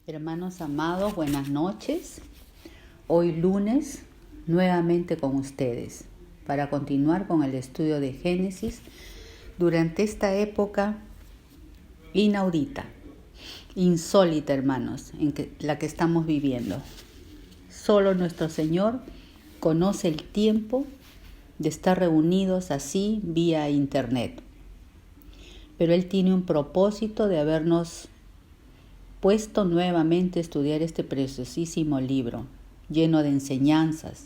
Hermanos amados, buenas noches. Hoy lunes, nuevamente con ustedes, para continuar con el estudio de Génesis durante esta época inaudita, insólita, hermanos, la que estamos viviendo. Solo nuestro Señor conoce el tiempo de estar reunidos así vía internet. Pero Él tiene un propósito de habernos puesto nuevamente a estudiar este preciosísimo libro, lleno de enseñanzas,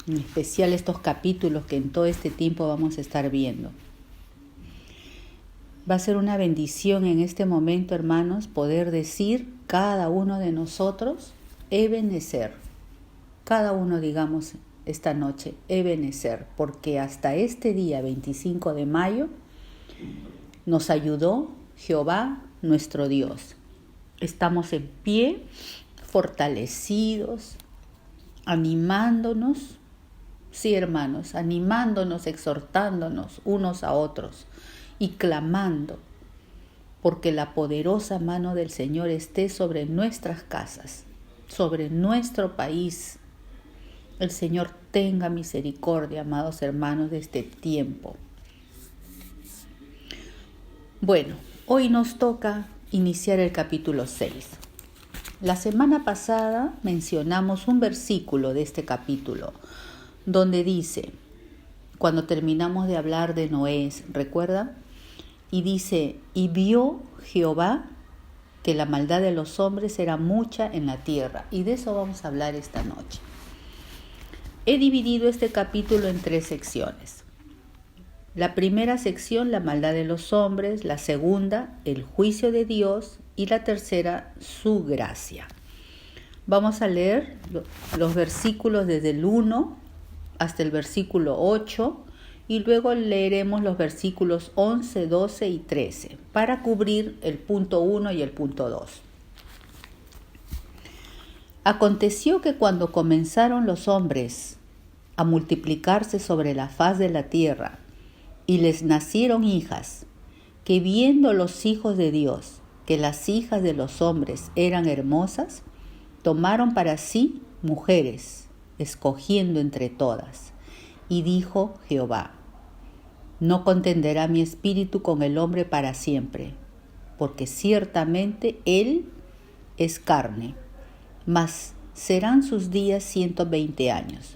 en especial estos capítulos que en todo este tiempo vamos a estar viendo. Va a ser una bendición en este momento, hermanos, poder decir cada uno de nosotros, Ebenezer. Cada uno digamos esta noche, Ebenezer, porque hasta este día, 25 de mayo, nos ayudó Jehová, nuestro Dios. Estamos en pie, fortalecidos, animándonos, sí, hermanos, animándonos, exhortándonos unos a otros y clamando porque la poderosa mano del Señor esté sobre nuestras casas, sobre nuestro país. El Señor tenga misericordia, amados hermanos, de este tiempo. Bueno, hoy nos toca iniciar el capítulo 6. La semana pasada mencionamos un versículo de este capítulo donde dice, cuando terminamos de hablar de Noé, ¿recuerda? Y dice, y vio Jehová que la maldad de los hombres era mucha en la tierra. Y de eso vamos a hablar esta noche. He dividido este capítulo en 3 secciones. La primera sección, la maldad de los hombres; la segunda, el juicio de Dios; y la tercera, su gracia. Vamos a leer los versículos desde el 1 hasta el versículo 8 y luego leeremos los versículos 11, 12 y 13 para cubrir el punto 1 y el punto 2. Aconteció que cuando comenzaron los hombres a multiplicarse sobre la faz de la tierra, y les nacieron hijas, que viendo los hijos de Dios que las hijas de los hombres eran hermosas, tomaron para sí mujeres, escogiendo entre todas. Y dijo Jehová, no contenderá mi espíritu con el hombre para siempre, porque ciertamente él es carne, mas serán sus días 120 años.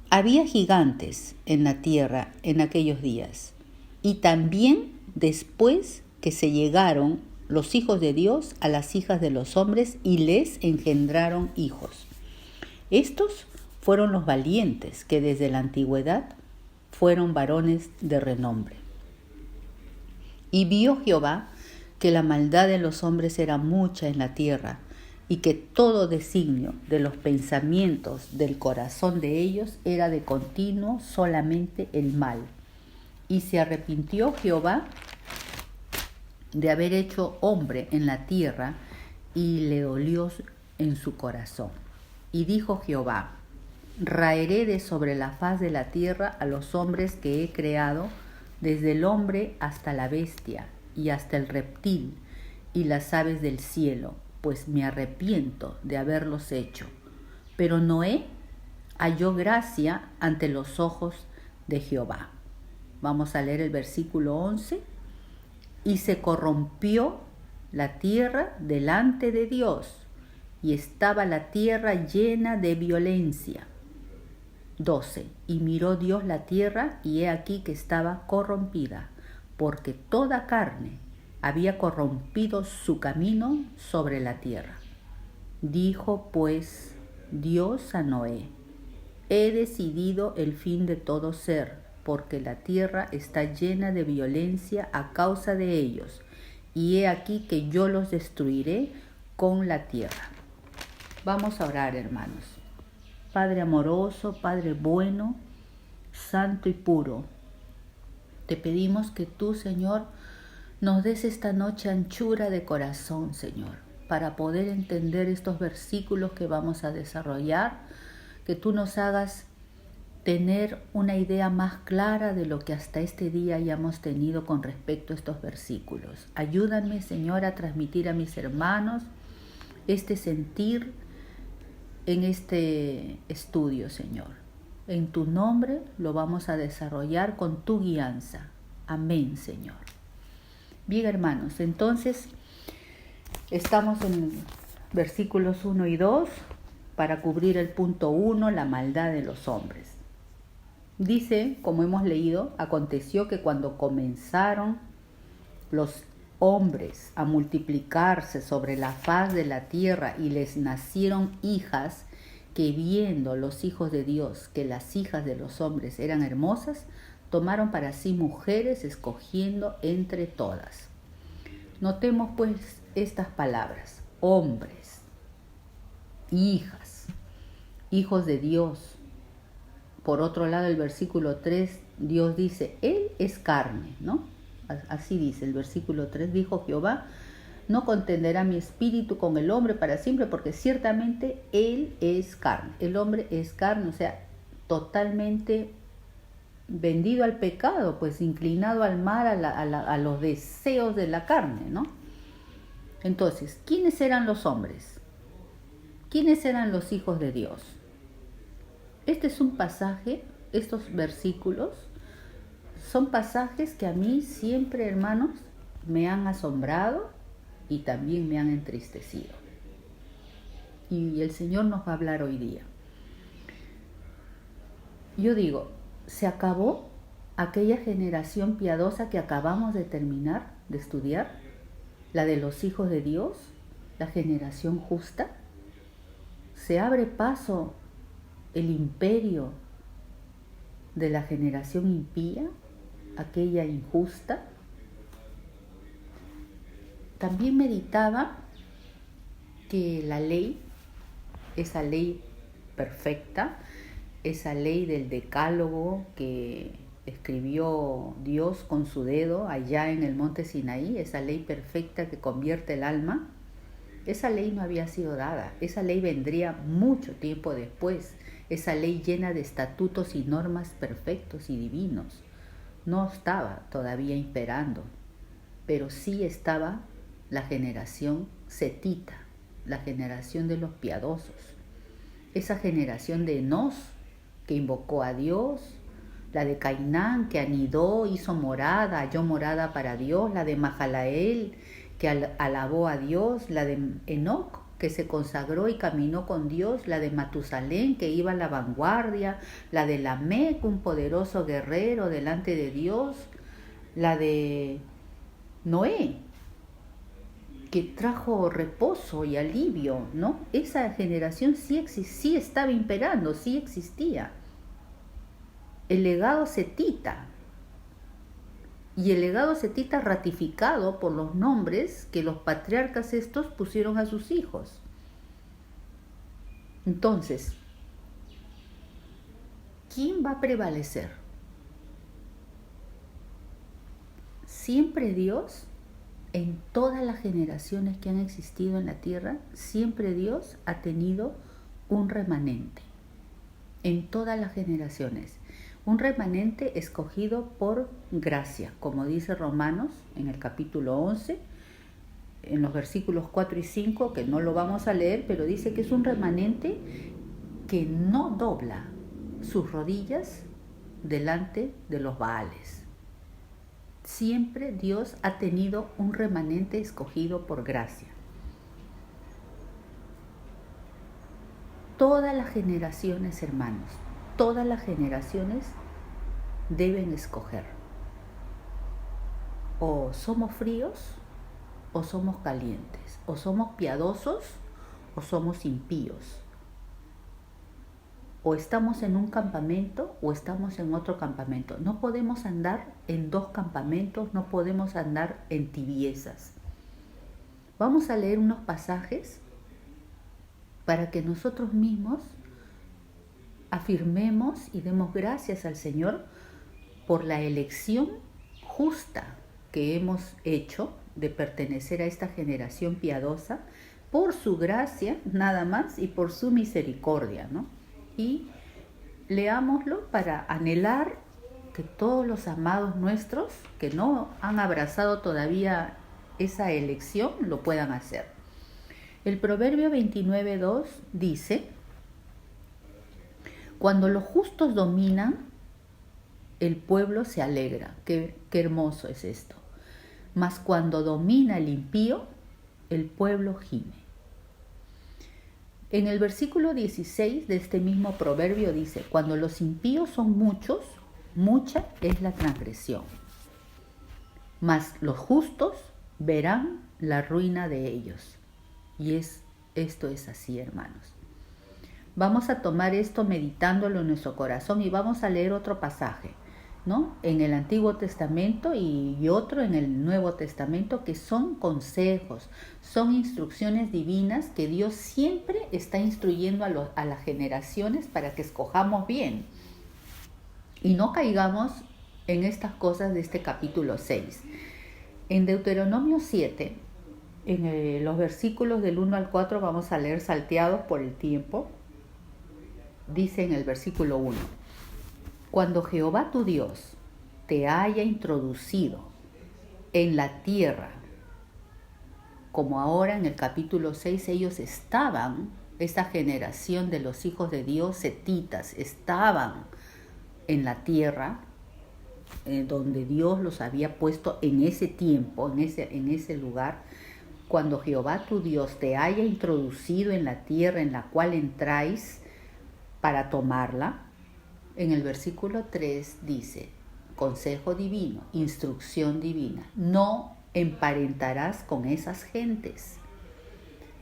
Había gigantes en la tierra en aquellos días, y también después que se llegaron los hijos de Dios a las hijas de los hombres y les engendraron hijos. Estos fueron los valientes que desde la antigüedad fueron varones de renombre. Y vio Jehová que la maldad de los hombres era mucha en la tierra, y que todo designio de los pensamientos del corazón de ellos era de continuo solamente el mal. Y se arrepintió Jehová de haber hecho hombre en la tierra, y le dolió en su corazón. Y dijo Jehová, raeré de sobre la faz de la tierra a los hombres que he creado, desde el hombre hasta la bestia, y hasta el reptil, y las aves del cielo, pues me arrepiento de haberlos hecho. Pero Noé halló gracia ante los ojos de Jehová. Vamos a leer el versículo 11. Y se corrompió la tierra delante de Dios, y estaba la tierra llena de violencia. 12. Y miró Dios la tierra, y he aquí que estaba corrompida, porque toda carne había corrompido su camino sobre la tierra. Dijo pues Dios a Noé, he decidido el fin de todo ser, porque la tierra está llena de violencia a causa de ellos, y he aquí que yo los destruiré con la tierra. Vamos a orar, hermanos. Padre amoroso, Padre bueno, santo y puro, te pedimos que tú, Señor, nos des esta noche anchura de corazón, Señor, para poder entender estos versículos que vamos a desarrollar, que tú nos hagas tener una idea más clara de lo que hasta este día hayamos tenido con respecto a estos versículos. Ayúdame, Señor, a transmitir a mis hermanos este sentir en este estudio, Señor. En tu nombre lo vamos a desarrollar con tu guianza. Amén, Señor. Bien, hermanos, entonces estamos en versículos 1 y 2 para cubrir el punto 1, la maldad de los hombres. Dice, como hemos leído, aconteció que cuando comenzaron los hombres a multiplicarse sobre la faz de la tierra y les nacieron hijas, que viendo los hijos de Dios que las hijas de los hombres eran hermosas, tomaron para sí mujeres, escogiendo entre todas. Notemos pues estas palabras: hombres, hijas, hijos de Dios. Por otro lado, el versículo 3, Dios dice, Él es carne, ¿no? Así dice el versículo 3, dijo Jehová, no contenderá mi espíritu con el hombre para siempre, porque ciertamente Él es carne. El hombre es carne, o sea, totalmente vendido al pecado, pues inclinado al mal, a los deseos de la carne, ¿no? Entonces, ¿quiénes eran los hombres? ¿Quiénes eran los hijos de Dios? Este es un pasaje, estos versículos son pasajes que a mí siempre, hermanos, me han asombrado y también me han entristecido. Y el Señor nos va a hablar hoy día. Yo digo, ¿se acabó aquella generación piadosa que acabamos de terminar de estudiar? La de los hijos de Dios, la generación justa. ¿Se abre paso el imperio de la generación impía, aquella injusta? También meditaba que la ley, esa ley perfecta, esa ley del decálogo que escribió Dios con su dedo allá en el monte Sinaí, esa ley perfecta que convierte el alma, esa ley no había sido dada, esa ley vendría mucho tiempo después, esa ley llena de estatutos y normas perfectos y divinos. No estaba todavía imperando, pero sí estaba la generación setita, la generación de los piadosos, esa generación de Enós que invocó a Dios, la de Cainán que anidó, hizo morada, halló morada para Dios, la de Mahalael que alabó a Dios, la de Enoc que se consagró y caminó con Dios, la de Matusalén que iba a la vanguardia, la de Lamec, un poderoso guerrero delante de Dios, la de Noé que trajo reposo y alivio, ¿no? Esa generación sí estaba imperando, sí existía. El legado setita, y el legado setita ratificado por los nombres que los patriarcas estos pusieron a sus hijos. Entonces, ¿quién va a prevalecer? Siempre Dios, en todas las generaciones que han existido en la tierra, siempre Dios ha tenido un remanente. En todas las generaciones. Un remanente escogido por gracia, como dice Romanos en el capítulo 11, en los versículos 4 y 5, que no lo vamos a leer, pero dice que es un remanente que no dobla sus rodillas delante de los Baales. Siempre Dios ha tenido un remanente escogido por gracia. Todas las generaciones, hermanos, todas las generaciones deben escoger. O somos fríos o somos calientes. O somos piadosos o somos impíos. O estamos en un campamento o estamos en otro campamento. No podemos andar en dos campamentos, no podemos andar en tibiezas. Vamos a leer unos pasajes para que nosotros mismos afirmemos y demos gracias al Señor por la elección justa que hemos hecho de pertenecer a esta generación piadosa, por su gracia nada más y por su misericordia, ¿no? Y leámoslo para anhelar que todos los amados nuestros que no han abrazado todavía esa elección lo puedan hacer. El Proverbio 29:2 dice: cuando los justos dominan, el pueblo se alegra. Qué hermoso es esto. Mas cuando domina el impío, el pueblo gime. En el versículo 16 de este mismo proverbio dice: cuando los impíos son muchos, mucha es la transgresión. Mas los justos verán la ruina de ellos. Y esto es así, hermanos. Vamos a tomar esto meditándolo en nuestro corazón y vamos a leer otro pasaje, ¿no? En el Antiguo Testamento y otro en el Nuevo Testamento, que son consejos, son instrucciones divinas que Dios siempre está instruyendo a las generaciones para que escojamos bien y no caigamos en estas cosas de este capítulo 6. En Deuteronomio 7, en los versículos del 1 al 4, vamos a leer salteados por el tiempo. Dice en el versículo 1: cuando Jehová tu Dios te haya introducido en la tierra, como ahora en el capítulo 6 ellos estaban, esta generación de los hijos de Dios, setitas, estaban en la tierra donde Dios los había puesto en ese tiempo, en ese lugar. Cuando Jehová tu Dios te haya introducido en la tierra en la cual entráis para tomarla, en el versículo 3 dice: consejo divino, instrucción divina: no emparentarás con esas gentes,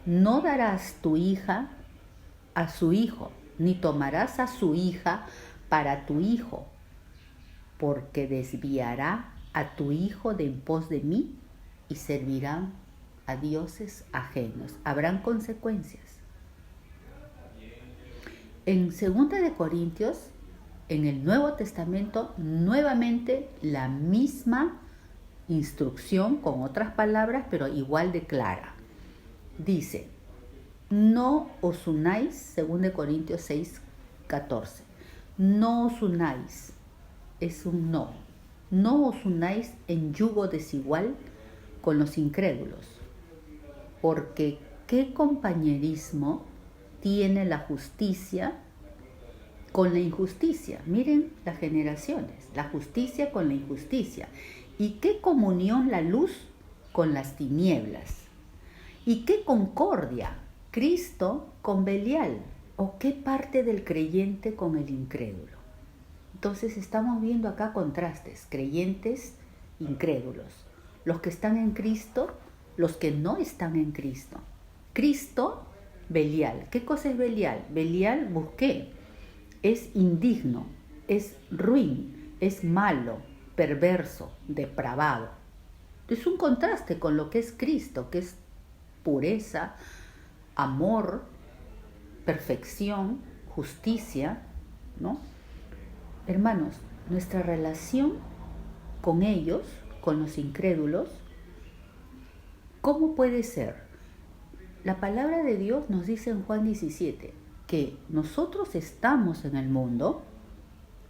no darás tu hija a su hijo, ni tomarás a su hija para tu hijo, porque desviará a tu hijo de en pos de mí y servirán a dioses ajenos. Habrán consecuencias. En 2 de Corintios, en el Nuevo Testamento, nuevamente la misma instrucción con otras palabras, pero igual de clara. Dice: no os unáis, 2 de Corintios 6:14. No os unáis, es un no. No os unáis en yugo desigual con los incrédulos, porque ¿qué compañerismo tiene la justicia con la injusticia? Miren las generaciones, la justicia con la injusticia. ¿Y qué comunión la luz con las tinieblas? ¿Y qué concordia Cristo con Belial? ¿O qué parte del creyente con el incrédulo? Entonces estamos viendo acá contrastes: creyentes, incrédulos, los que están en Cristo, los que no están en Cristo. Cristo, Belial. ¿Qué cosa es Belial? Belial, busqué, es indigno, es ruin, es malo, perverso, depravado. Es un contraste con lo que es Cristo, que es pureza, amor, perfección, justicia, ¿no? Hermanos, nuestra relación con ellos, con los incrédulos, ¿cómo puede ser? La palabra de Dios nos dice en Juan 17 que nosotros estamos en el mundo,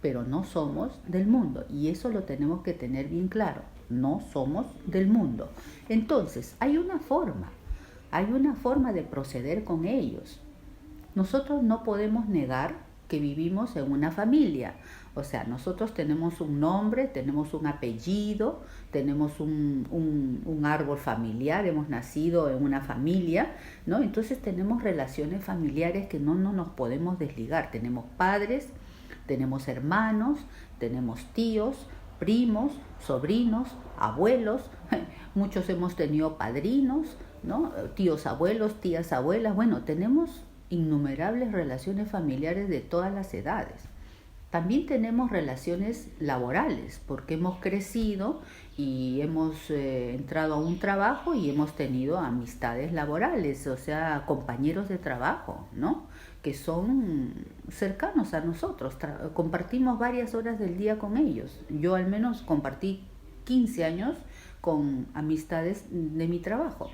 pero no somos del mundo. Y eso lo tenemos que tener bien claro. No somos del mundo. Entonces, hay una forma de proceder con ellos. Nosotros no podemos negar que vivimos en una familia. O sea, nosotros tenemos un nombre, tenemos un apellido, tenemos un árbol familiar, hemos nacido en una familia, ¿no? Entonces tenemos relaciones familiares que no nos podemos desligar. Tenemos padres, tenemos hermanos, tenemos tíos, primos, sobrinos, abuelos. Muchos hemos tenido padrinos, ¿no? Tíos abuelos, tías abuelas. Bueno, tenemos innumerables relaciones familiares de todas las edades. También tenemos relaciones laborales, porque hemos crecido y hemos entrado a un trabajo y hemos tenido amistades laborales, o sea, compañeros de trabajo, ¿no? Que son cercanos a nosotros. Compartimos varias horas del día con ellos. Yo al menos compartí 15 años con amistades de mi trabajo.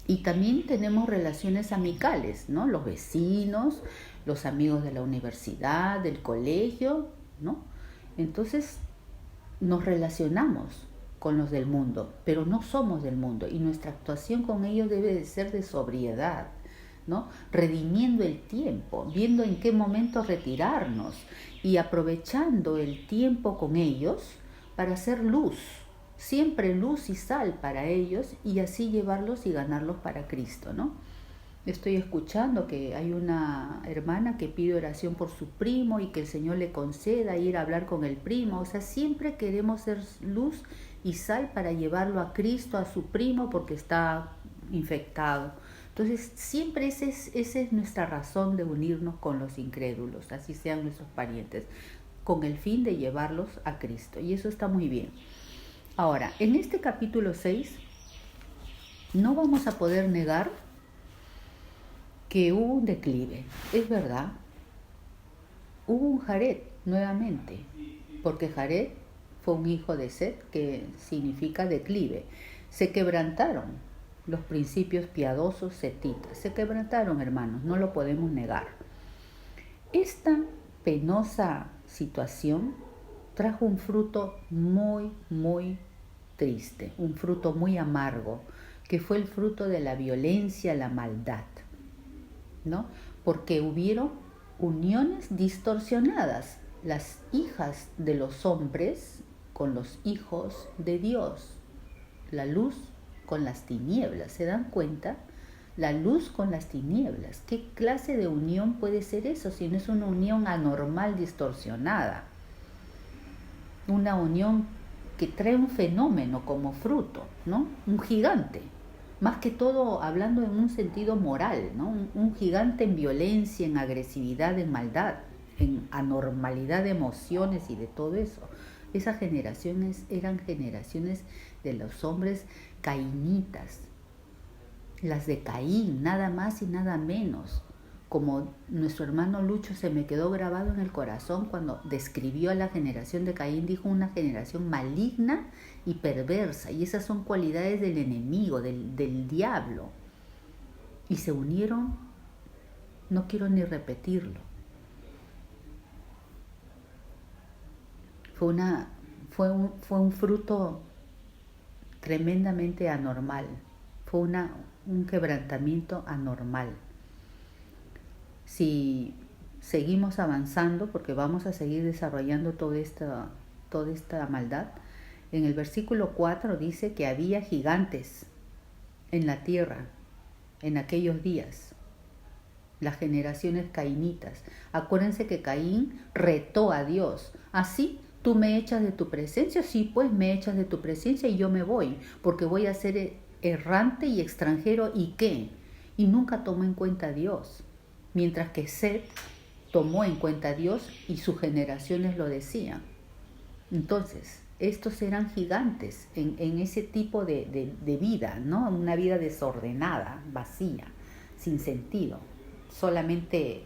Y también tenemos relaciones amicales, ¿no? Los vecinos, los amigos de la universidad, del colegio, ¿no? Entonces nos relacionamos. con los del mundo, pero no somos del mundo y nuestra actuación con ellos debe de ser de sobriedad, ¿no? Redimiendo el tiempo, viendo en qué momento retirarnos y aprovechando el tiempo con ellos para hacer luz, siempre luz y sal para ellos y así llevarlos y ganarlos para Cristo, ¿no? Estoy escuchando que hay una hermana que pide oración por su primo y que el Señor le conceda ir a hablar con el primo. O sea, siempre queremos ser luz y sal para llevarlo a Cristo, a su primo, porque está infectado. Entonces, siempre esa es nuestra razón de unirnos con los incrédulos, así sean nuestros parientes, con el fin de llevarlos a Cristo. Y eso está muy bien. Ahora, en este capítulo 6, no vamos a poder negar que hubo un declive, es verdad. Hubo un Jared nuevamente, porque Jared fue un hijo de Set, que significa declive. Se quebrantaron los principios piadosos setitas, se quebrantaron, hermanos, no lo podemos negar. Esta penosa situación trajo un fruto muy, muy triste, un fruto muy amargo, que fue el fruto de la violencia, la maldad, ¿no? Porque hubieron uniones distorsionadas, las hijas de los hombres con los hijos de Dios, la luz con las tinieblas, ¿se dan cuenta? La luz con las tinieblas, ¿qué clase de unión puede ser eso si no es una unión anormal, distorsionada? Una unión que trae un fenómeno como fruto, ¿no? Un gigante. Más que todo hablando en un sentido moral, ¿no? Un gigante en violencia, en agresividad, en maldad, en anormalidad de emociones y de todo eso. Esas generaciones eran generaciones de los hombres cainitas, las de Caín, nada más y nada menos. Como nuestro hermano Lucho se me quedó grabado en el corazón cuando describió a la generación de Caín, dijo una generación maligna y perversa, y esas son cualidades del enemigo, del diablo. Y se unieron, no quiero ni repetirlo. Fue un fruto tremendamente anormal, fue un quebrantamiento anormal. Si seguimos avanzando, porque vamos a seguir desarrollando toda esta maldad, en el versículo 4 dice que había gigantes en la tierra en aquellos días, las generaciones cainitas. Acuérdense que Caín retó a Dios. ¿Así tú me echas de tu presencia? Sí, pues me echas de tu presencia y yo me voy, porque voy a ser errante y extranjero. ¿Y qué? Y nunca tomó en cuenta a Dios. Mientras que Set tomó en cuenta a Dios y sus generaciones lo decían. Entonces, estos eran gigantes en ese tipo de vida, ¿no? Una vida desordenada, vacía, sin sentido, solamente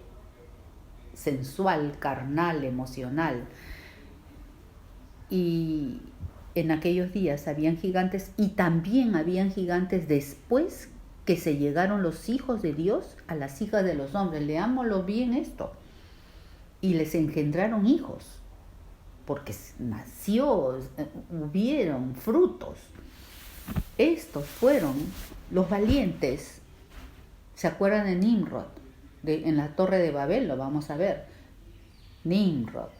sensual, carnal, emocional. Y en aquellos días habían gigantes y también habían gigantes después que se llegaron los hijos de Dios a las hijas de los hombres. Leámoslo bien esto. Y les engendraron hijos, porque hubieron frutos. Estos fueron los valientes. ¿Se acuerdan de Nimrod? En la torre de Babel lo vamos a ver. Nimrod,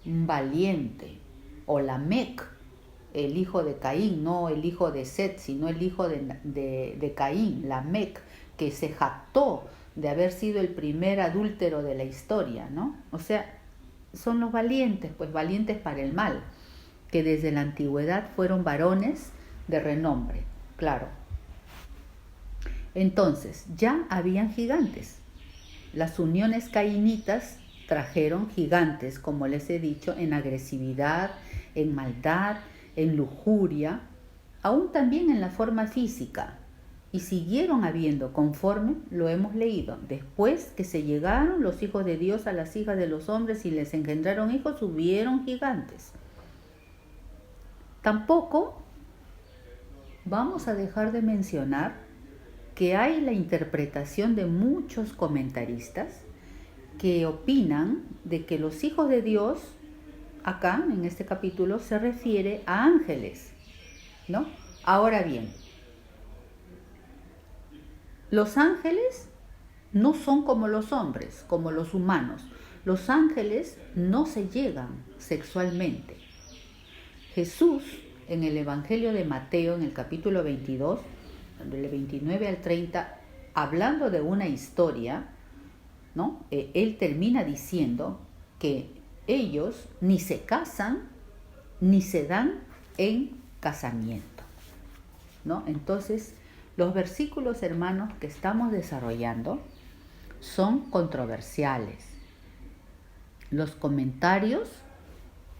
un valiente. O Lamec, el hijo de Caín, no el hijo de Set, sino el hijo de Caín, Lamec, que se jactó de haber sido el primer adúltero de la historia, ¿no? O sea, son los valientes, pues valientes para el mal, que desde la antigüedad fueron varones de renombre, claro. Entonces, ya habían gigantes. Las uniones cainitas trajeron gigantes, como les he dicho, en agresividad, en maldad, en lujuria, aún también en la forma física. Y siguieron habiendo, conforme lo hemos leído, después que se llegaron los hijos de Dios a las hijas de los hombres y les engendraron hijos, hubieron gigantes. Tampoco vamos a dejar de mencionar que hay la interpretación de muchos comentaristas que opinan de que los hijos de Dios acá en este capítulo se refiere a ángeles, ¿no? Ahora bien, los ángeles no son como los hombres, como los humanos. Los ángeles no se llegan sexualmente. Jesús, en el Evangelio de Mateo, en el capítulo 22, del 29 al 30, hablando de una historia, ¿no? Él termina diciendo que ellos ni se casan ni se dan en casamiento, ¿no? Entonces, los versículos, hermanos, que estamos desarrollando son controversiales. Los comentarios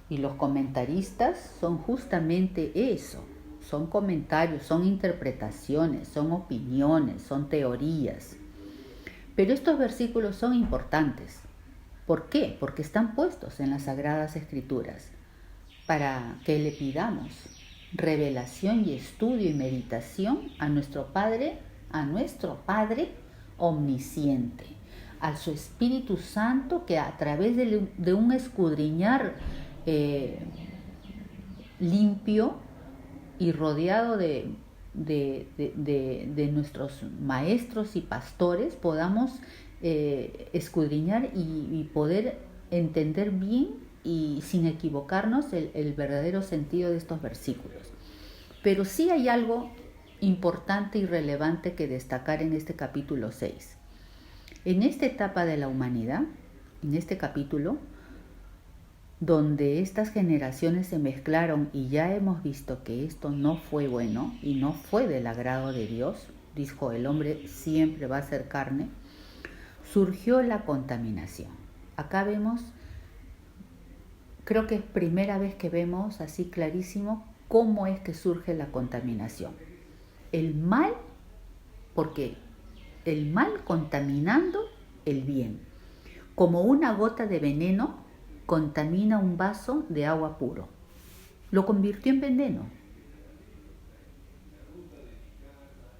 y los comentaristas son justamente eso. Son comentarios, son interpretaciones, son opiniones, son teorías. Pero estos versículos son importantes. ¿Por qué? Porque están puestos en las Sagradas Escrituras para que le pidamos revelación y estudio y meditación a nuestro Padre omnisciente, a su Espíritu Santo, que a través de un escudriñar limpio y rodeado de nuestros maestros y pastores, podamos escudriñar y poder entender bien y sin equivocarnos el verdadero sentido de estos versículos. Pero sí hay algo importante y relevante que destacar en este capítulo 6. En esta etapa de la humanidad, en este capítulo, donde estas generaciones se mezclaron y ya hemos visto que esto no fue bueno y no fue del agrado de Dios, dijo: el hombre siempre va a ser carne, surgió la contaminación. Acá vemos, creo que es primera vez que vemos así clarísimo cómo es que surge la contaminación. El mal, porque el mal contaminando el bien, como una gota de veneno contamina un vaso de agua puro. Lo convirtió en veneno.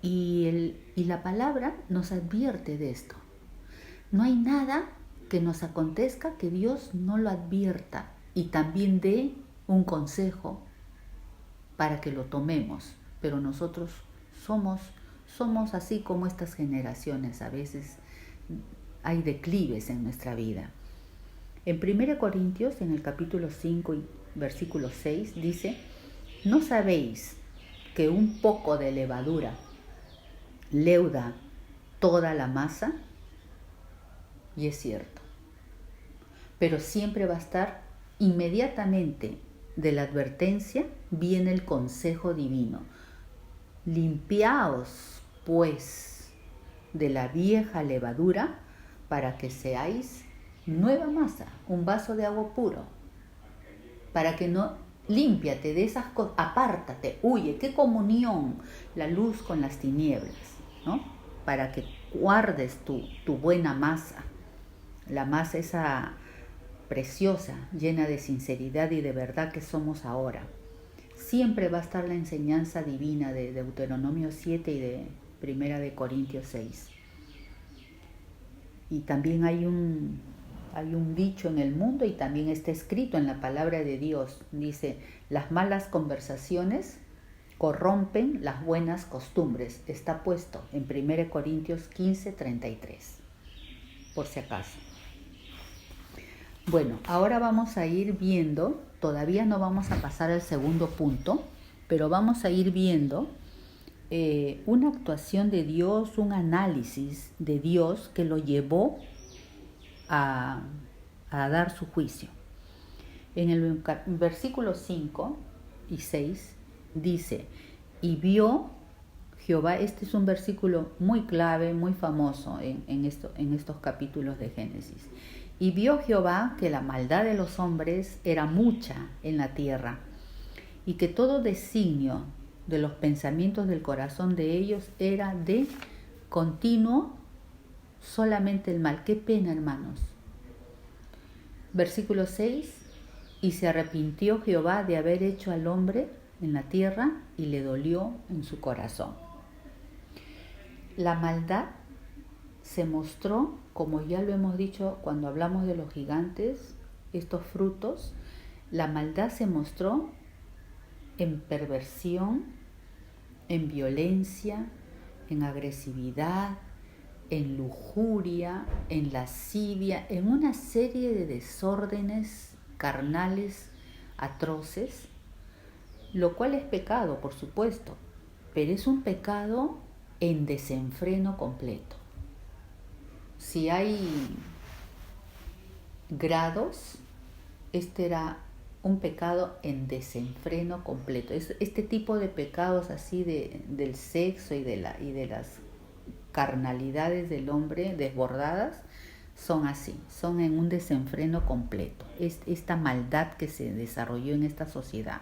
Y la palabra nos advierte de esto. No hay nada que nos acontezca que Dios no lo advierta y también dé un consejo para que lo tomemos. Pero nosotros somos así como estas generaciones. A veces hay declives en nuestra vida. En 1 Corintios, en el capítulo 5 y versículo 6, dice: ¿no sabéis que un poco de levadura leuda toda la masa? Y es cierto. Pero siempre va a estar inmediatamente de la advertencia, viene el consejo divino. Limpiaos, pues, de la vieja levadura para que seáis nueva masa, un vaso de agua puro, para que no, límpiate de esas cosas, apártate, huye. ¿Qué comunión la luz con las tinieblas, ¿no? Para que guardes tu buena masa, la masa esa preciosa, llena de sinceridad y de verdad que somos ahora. Siempre va a estar la enseñanza divina de Deuteronomio 7 y de 1 Corintios 6. Y también hay un dicho en el mundo y también está escrito en la palabra de Dios. Dice: las malas conversaciones corrompen las buenas costumbres. Está puesto en 1 Corintios 15:33, por si acaso. Bueno, ahora vamos a ir viendo, todavía no vamos a pasar al segundo punto, pero vamos a ir viendo una actuación de Dios, un análisis de Dios que lo llevó a dar su juicio. En el versículo 5 y 6 dice: y vio Jehová. Este es un versículo muy clave, muy famoso en estos capítulos de Génesis. Y vio Jehová que la maldad de los hombres era mucha en la tierra, y que todo designio de los pensamientos del corazón de ellos era de continuo solamente el mal. Qué pena, hermanos. Versículo 6: y se arrepintió Jehová de haber hecho al hombre en la tierra, y le dolió en su corazón. La maldad se mostró, como ya lo hemos dicho cuando hablamos de los gigantes, estos frutos, La maldad se mostró en perversión, en violencia, en agresividad, en lujuria, en lascivia, en una serie de desórdenes carnales atroces, lo cual es pecado, por supuesto, pero es un pecado en desenfreno completo. Si hay grados, este era un pecado en desenfreno completo. Este tipo de pecados así del sexo y de las carnalidades del hombre desbordadas son así, son en un desenfreno completo. Esta maldad que se desarrolló en esta sociedad.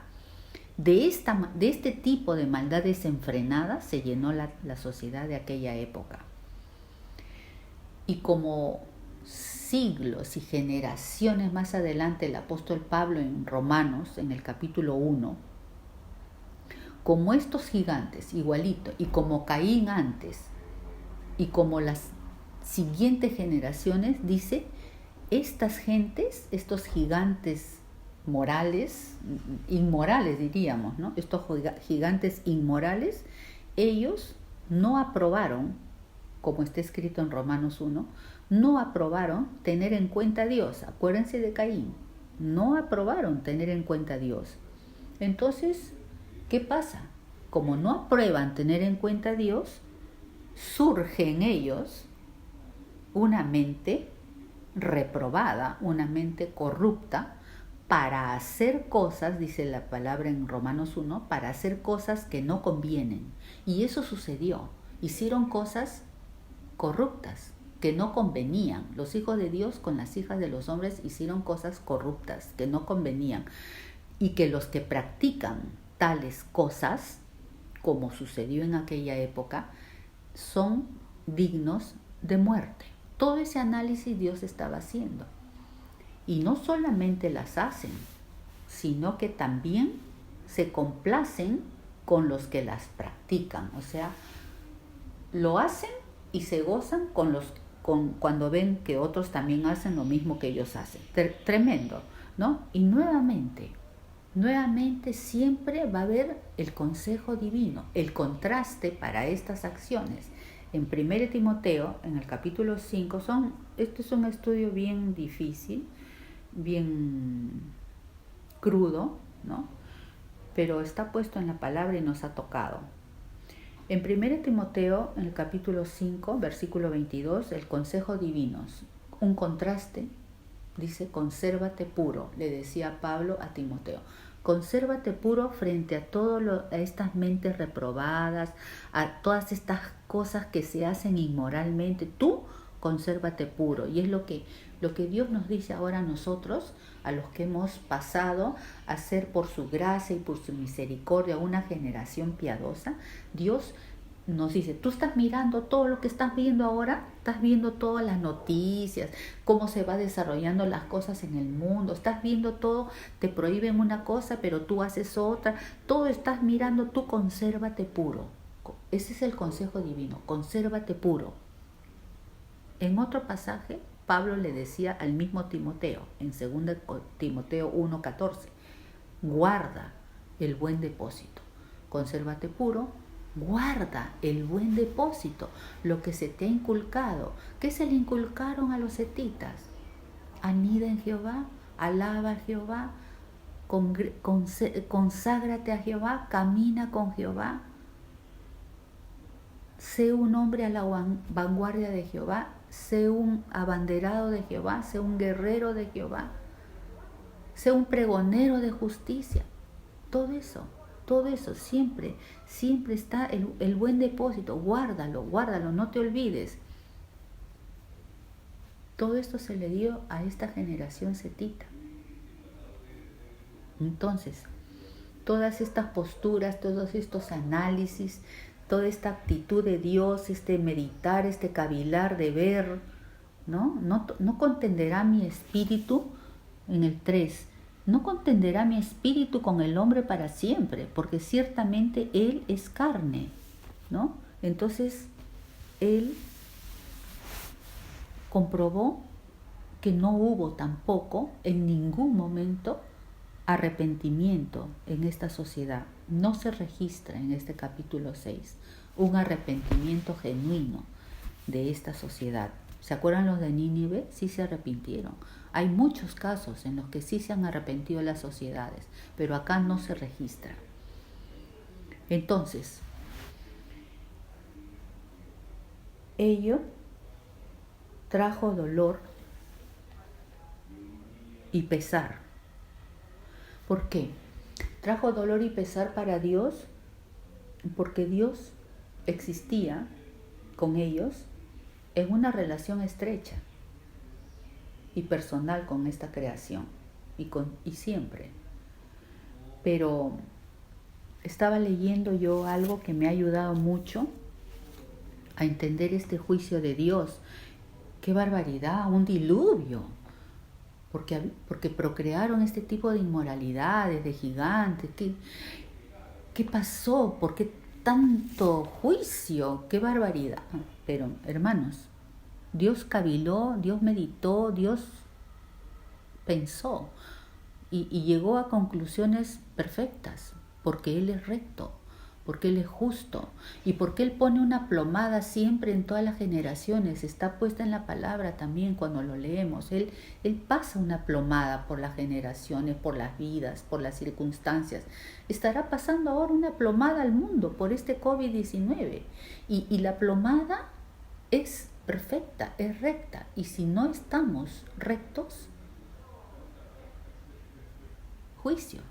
De este tipo de maldad desenfrenada se llenó la sociedad de aquella época. Y como siglos y generaciones más adelante el apóstol Pablo en Romanos, en el capítulo 1, como estos gigantes, igualito, y como Caín antes, y como las siguientes generaciones, dice, estas gentes, estos gigantes morales, inmorales diríamos, ¿no? Estos gigantes inmorales, ellos no aprobaron, como está escrito en Romanos 1, no aprobaron tener en cuenta a Dios. Acuérdense de Caín, no aprobaron tener en cuenta a Dios. Entonces, ¿qué pasa? Como no aprueban tener en cuenta a Dios, surge en ellos una mente reprobada, una mente corrupta, para hacer cosas, dice la palabra en Romanos 1, para hacer cosas que no convienen. Y eso sucedió. Hicieron cosas corruptas que no convenían. Los hijos de Dios con las hijas de los hombres hicieron cosas corruptas que no convenían. Y que los que practican tales cosas, como sucedió en aquella época, son dignos de muerte. Todo ese análisis Dios estaba haciendo. Y no solamente las hacen, sino que también se complacen con los que las practican. O sea, lo hacen y se gozan cuando ven que otros también hacen lo mismo que ellos hacen. Tremendo, ¿no? Y nuevamente siempre va a haber el consejo divino, el contraste para estas acciones. En 1 Timoteo, en el capítulo 5, este es un estudio bien difícil, bien crudo, ¿no? Pero está puesto en la palabra y nos ha tocado. En 1 Timoteo, en el capítulo 5, versículo 22, el consejo divino, un contraste, dice, consérvate puro, le decía Pablo a Timoteo. Consérvate puro frente a a estas mentes reprobadas, a todas estas cosas que se hacen inmoralmente. Tú consérvate puro. Y es lo que Dios nos dice ahora a nosotros, a los que hemos pasado a ser por su gracia y por su misericordia una generación piadosa. Dios nos dice, tú estás mirando todo lo que estás viendo ahora, estás viendo todas las noticias, cómo se va desarrollando las cosas en el mundo, estás viendo todo, te prohíben una cosa, pero tú haces otra, todo estás mirando, tú consérvate puro. Ese es el consejo divino, consérvate puro. En otro pasaje, Pablo le decía al mismo Timoteo, en 2 Timoteo 1:14, guarda el buen depósito, consérvate puro, guarda el buen depósito, lo que se te ha inculcado. ¿Qué se le inculcaron a los hetitas? Anida en Jehová, alaba a Jehová, conságrate a Jehová, camina con Jehová, sé un hombre a la vanguardia de Jehová, sé un abanderado de Jehová, sé un guerrero de Jehová, sé un pregonero de justicia. Todo eso, siempre está el buen depósito. Guárdalo, no te olvides. Todo esto se le dio a esta generación setita. Entonces, todas estas posturas, todos estos análisis, toda esta actitud de Dios, este meditar, este cavilar de ver, no contenderá mi espíritu, en el 3, no contenderá mi espíritu con el hombre para siempre, porque ciertamente él es carne, ¿no? Entonces, él comprobó que no hubo tampoco en ningún momento arrepentimiento en esta sociedad. No se registra en este capítulo 6 un arrepentimiento genuino de esta sociedad. ¿Se acuerdan los de Nínive? Sí se arrepintieron. Hay muchos casos en los que sí se han arrepentido las sociedades, pero acá no se registra. Entonces, ello trajo dolor y pesar. ¿Por qué? Trajo dolor y pesar para Dios porque Dios existía con ellos en una relación estrecha y personal con esta creación y siempre. Pero estaba leyendo yo algo que me ha ayudado mucho a entender este juicio de Dios. ¡Qué barbaridad! Un diluvio. Porque procrearon este tipo de inmoralidades, de gigantes. ¿Qué pasó? ¿Por qué tanto juicio? ¡Qué barbaridad! Pero, hermanos, Dios caviló, Dios meditó, Dios pensó y llegó a conclusiones perfectas, porque Él es recto, porque Él es justo y porque Él pone una plomada siempre en todas las generaciones. Está puesta en la palabra también cuando lo leemos. Él pasa una plomada por las generaciones, por las vidas, por las circunstancias. Estará pasando ahora una plomada al mundo por este COVID-19 y la plomada es perfecta, es recta, y si no estamos rectos, juicio.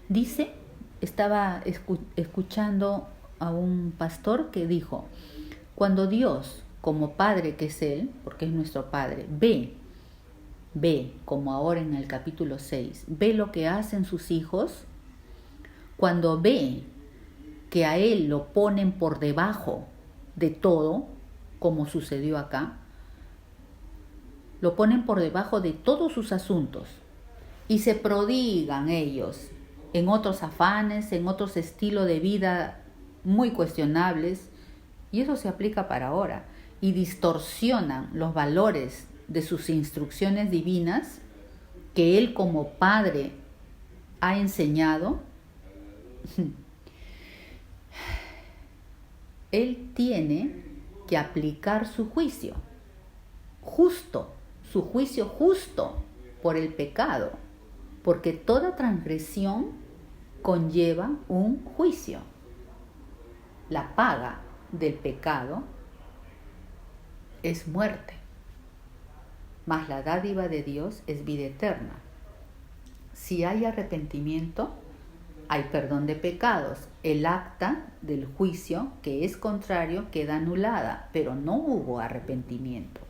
Dice, estaba escuchando a un pastor que dijo, cuando Dios, como Padre que es Él, porque es nuestro Padre, ve, como ahora en el capítulo 6, ve lo que hacen sus hijos, cuando ve que a Él lo ponen por debajo de todo, como sucedió acá, lo ponen por debajo de todos sus asuntos y se prodigan ellos en otros afanes, en otros estilos de vida muy cuestionables, y eso se aplica para ahora, y distorsionan los valores de sus instrucciones divinas que Él como Padre ha enseñado. Él tiene que aplicar su juicio justo, su juicio justo por el pecado, porque toda transgresión conlleva un juicio. La paga del pecado es muerte, mas la dádiva de Dios es vida eterna. Si hay arrepentimiento, hay perdón de pecados. El acta del juicio que es contrario queda anulada, pero no hubo arrepentimiento.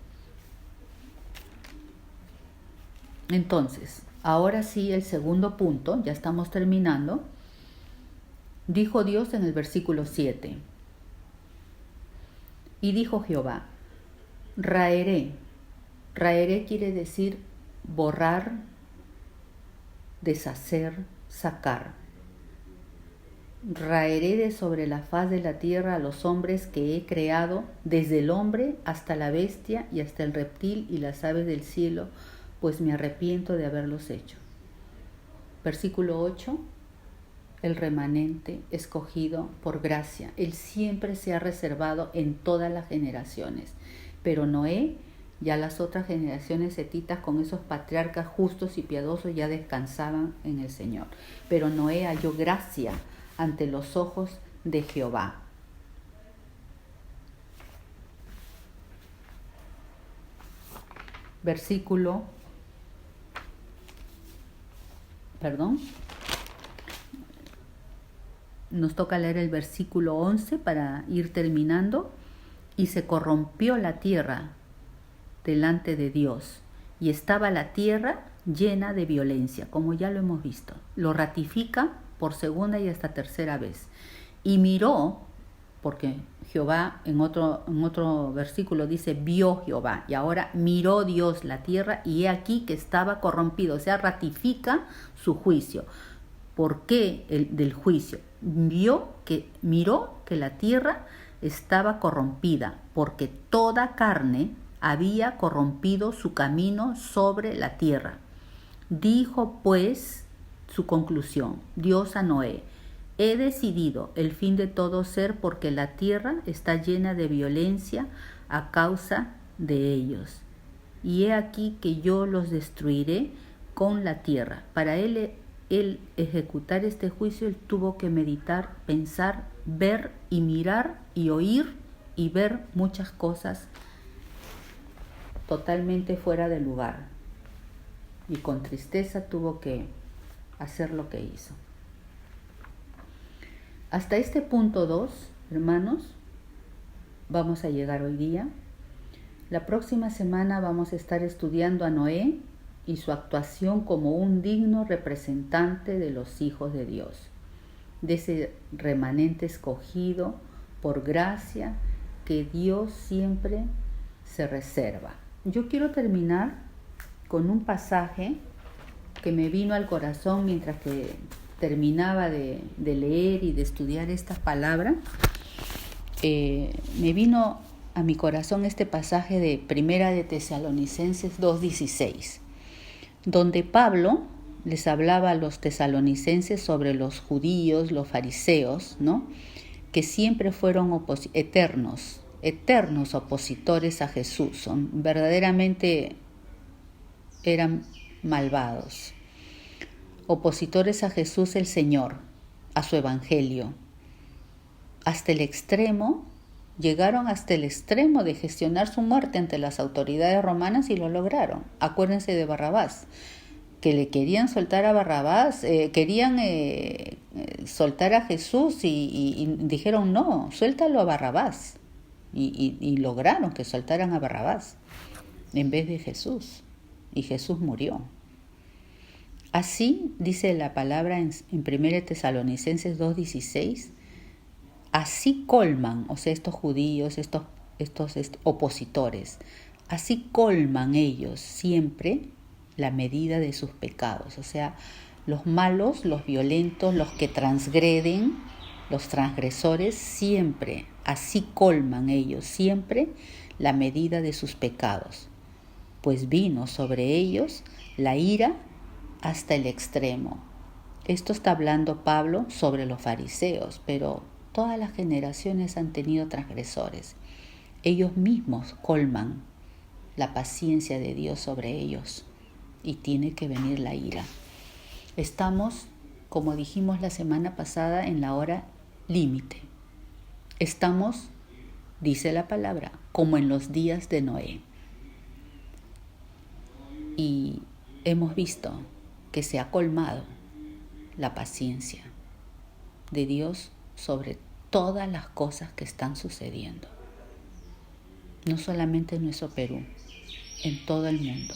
Entonces, ahora sí, el segundo punto, ya estamos terminando. Dijo Dios en el versículo 7. Y dijo Jehová, raeré. Raeré quiere decir borrar, deshacer, sacar. Raeré de sobre la faz de la tierra a los hombres que he creado, desde el hombre hasta la bestia y hasta el reptil y las aves del cielo, pues me arrepiento de haberlos hecho. Versículo 8. El remanente escogido por gracia. Él siempre se ha reservado en todas las generaciones. Pero Noé, ya las otras generaciones setitas con esos patriarcas justos y piadosos ya descansaban en el Señor. Pero Noé halló gracia ante los ojos de Jehová. Nos toca leer el versículo 11 para ir terminando. Y se corrompió la tierra delante de Dios, y estaba la tierra llena de violencia, como ya lo hemos visto. Lo ratifica por segunda y hasta tercera vez. Y miró, porque Jehová en otro versículo dice vio Jehová, y ahora miró Dios la tierra y he aquí que estaba corrompido, o sea, ratifica su juicio. ¿Por qué del juicio? Miró que la tierra estaba corrompida, porque toda carne había corrompido su camino sobre la tierra. Dijo pues su conclusión, Dios a Noé: he decidido el fin de todo ser porque la tierra está llena de violencia a causa de ellos. Y he aquí que yo los destruiré con la tierra. Para él ejecutar este juicio, él tuvo que meditar, pensar, ver y mirar y oír y ver muchas cosas totalmente fuera de lugar. Y con tristeza tuvo que hacer lo que hizo. Hasta este punto 2, hermanos, vamos a llegar hoy día. La próxima semana vamos a estar estudiando a Noé y su actuación como un digno representante de los hijos de Dios, de ese remanente escogido por gracia que Dios siempre se reserva. Yo quiero terminar con un pasaje que me vino al corazón mientras que terminaba de leer y de estudiar estas palabras. Me vino a mi corazón este pasaje de Primera de Tesalonicenses 2:16, donde Pablo les hablaba a los tesalonicenses sobre los judíos, los fariseos, ¿no?, que siempre fueron eternos opositores a Jesús, verdaderamente eran malvados, opositores a Jesús el Señor, a su evangelio, llegaron hasta el extremo de gestionar su muerte ante las autoridades romanas y lo lograron. Acuérdense de Barrabás, que le querían soltar a Barrabás, querían soltar a Jesús y dijeron no, suéltalo a Barrabás. Y lograron que soltaran a Barrabás en vez de Jesús. Y Jesús murió. Así dice la palabra en 1 Tesalonicenses 2:16, así colman, o sea, estos judíos, estos opositores, así colman ellos siempre la medida de sus pecados. O sea, los malos, los violentos, los que transgreden, los transgresores, siempre, así colman ellos siempre la medida de sus pecados. Pues vino sobre ellos la ira hasta el extremo. Esto está hablando Pablo sobre los fariseos, pero todas las generaciones han tenido transgresores. Ellos mismos colman la paciencia de Dios sobre ellos y tiene que venir la ira. Estamos, como dijimos la semana pasada, en la hora límite. Estamos, dice la palabra, como en los días de Noé. Y hemos visto que se ha colmado la paciencia de Dios sobre todas las cosas que están sucediendo. No solamente en nuestro Perú, en todo el mundo.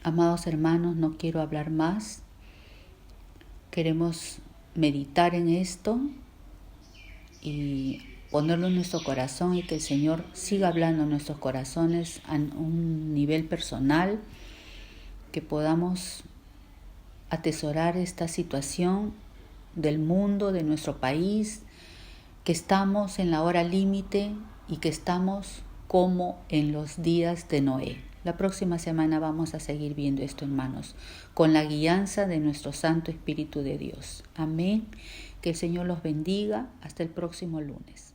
Amados hermanos, no quiero hablar más. Queremos meditar en esto y ponerlo en nuestro corazón y que el Señor siga hablando en nuestros corazones a un nivel personal, que podamos atesorar esta situación del mundo, de nuestro país, que estamos en la hora límite y que estamos como en los días de Noé. La próxima semana vamos a seguir viendo esto, hermanos, con la guianza de nuestro Santo Espíritu de Dios. Amén. Que el Señor los bendiga. Hasta el próximo lunes.